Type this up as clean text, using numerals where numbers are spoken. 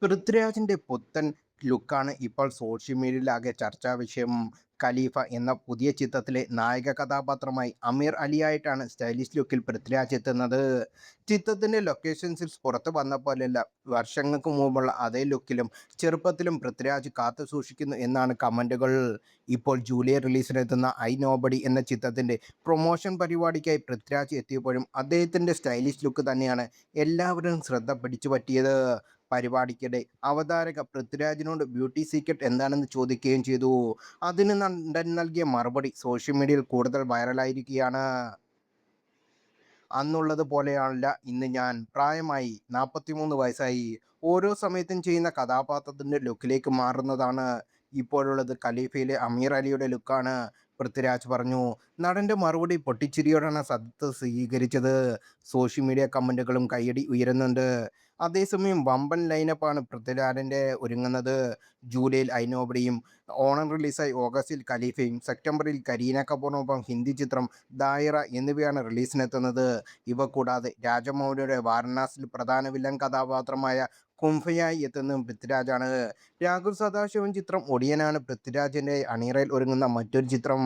പൃഥ്വിരാജിന്റെ പുത്തൻ ലുക്കാണ് ഇപ്പോൾ സോഷ്യൽ മീഡിയയിലാകെ ചർച്ചാ വിഷയം. ഖലീഫ എന്ന പുതിയ ചിത്രത്തിലെ നായക കഥാപാത്രമായി അമീർ അലിയായിട്ടാണ് സ്റ്റൈലിഷ് ലുക്കിൽ പൃഥ്വിരാജ് എത്തുന്നത്. ചിത്രത്തിന്റെ ലൊക്കേഷൻസിൽ പുറത്തു വന്നപ്പോലെയല്ല, വർഷങ്ങൾക്ക് മുമ്പുള്ള അതേ ലുക്കിലും ചെറുപ്പത്തിലും പൃഥ്വിരാജ് കാത്തു സൂക്ഷിക്കുന്നു എന്നാണ് കമന്റുകൾ. ഇപ്പോൾ ജൂലൈ റിലീസിനെത്തുന്ന ഐ നോബഡി എന്ന ചിത്രത്തിന്റെ പ്രൊമോഷൻ പരിപാടിക്കായി പൃഥ്വിരാജ് എത്തിയപ്പോഴും അദ്ദേഹത്തിന്റെ സ്റ്റൈലിഷ് ലുക്ക് തന്നെയാണ് എല്ലാവരും ശ്രദ്ധ പിടിച്ചു പറ്റിയത്. പരിപാടിക്കിടെ അവതാരക പൃഥ്വിരാജിനോട് ബ്യൂട്ടി സീക്രട്ട് എന്താണെന്ന് ചോദിക്കുകയും ചെയ്തു. അതിന് നടൻ നൽകിയ മറുപടി സോഷ്യൽ മീഡിയയിൽ കൂടുതൽ വൈറലായിരിക്കുകയാണ്. അന്നുള്ളത് പോലെയല്ല ഇന്ന് ഞാൻ. പ്രായമായി, 43 വയസ്സായി. ഓരോ സമയത്തും ചെയ്യുന്ന കഥാപാത്രത്തിന്റെ ലുക്കിലേക്ക് മാറുന്നതാണ് ഇപ്പോഴുള്ളത്. ഖലീഫയിലെ അമീർ അലിയുടെ ലുക്കാണ്, പൃഥ്വിരാജ് പറഞ്ഞു. നടന്റെ മറുപടി പൊട്ടിച്ചിരിയോടാണ് സദത്ത് സ്വീകരിച്ചത്. സോഷ്യൽ മീഡിയ കമന്റുകളും കയ്യടി ഉയരുന്നുണ്ട്. അതേസമയം വമ്പൻ ലൈനപ്പാണ് പൃഥ്വിരാജിന്റെ ഒരുങ്ങുന്നത്. ജൂലൈയിൽ ഐനോബിഡിയും, ഓണം റിലീസായി ഓഗസ്റ്റിൽ ഖലീഫയും, സെപ്റ്റംബറിൽ കരീന കപൂറിനൊപ്പം ഹിന്ദി ചിത്രം ദായിറ എന്നിവയാണ് റിലീസിനെത്തുന്നത്. ഇവ കൂടാതെ രാജമൗലിയുടെ വാരണാസിയിൽ പ്രധാന വില്ലൻ കഥാപാത്രമായ കുംഫയായി എത്തുന്നതും പൃഥ്വിരാജാണ്. രാഹുൽ സദാശിവൻ ചിത്രം ഒടിയനാണ് പൃഥ്വിരാജിന്റെ അണിയറയിൽ ഒരുങ്ങുന്ന മറ്റൊരു ചിത്രം.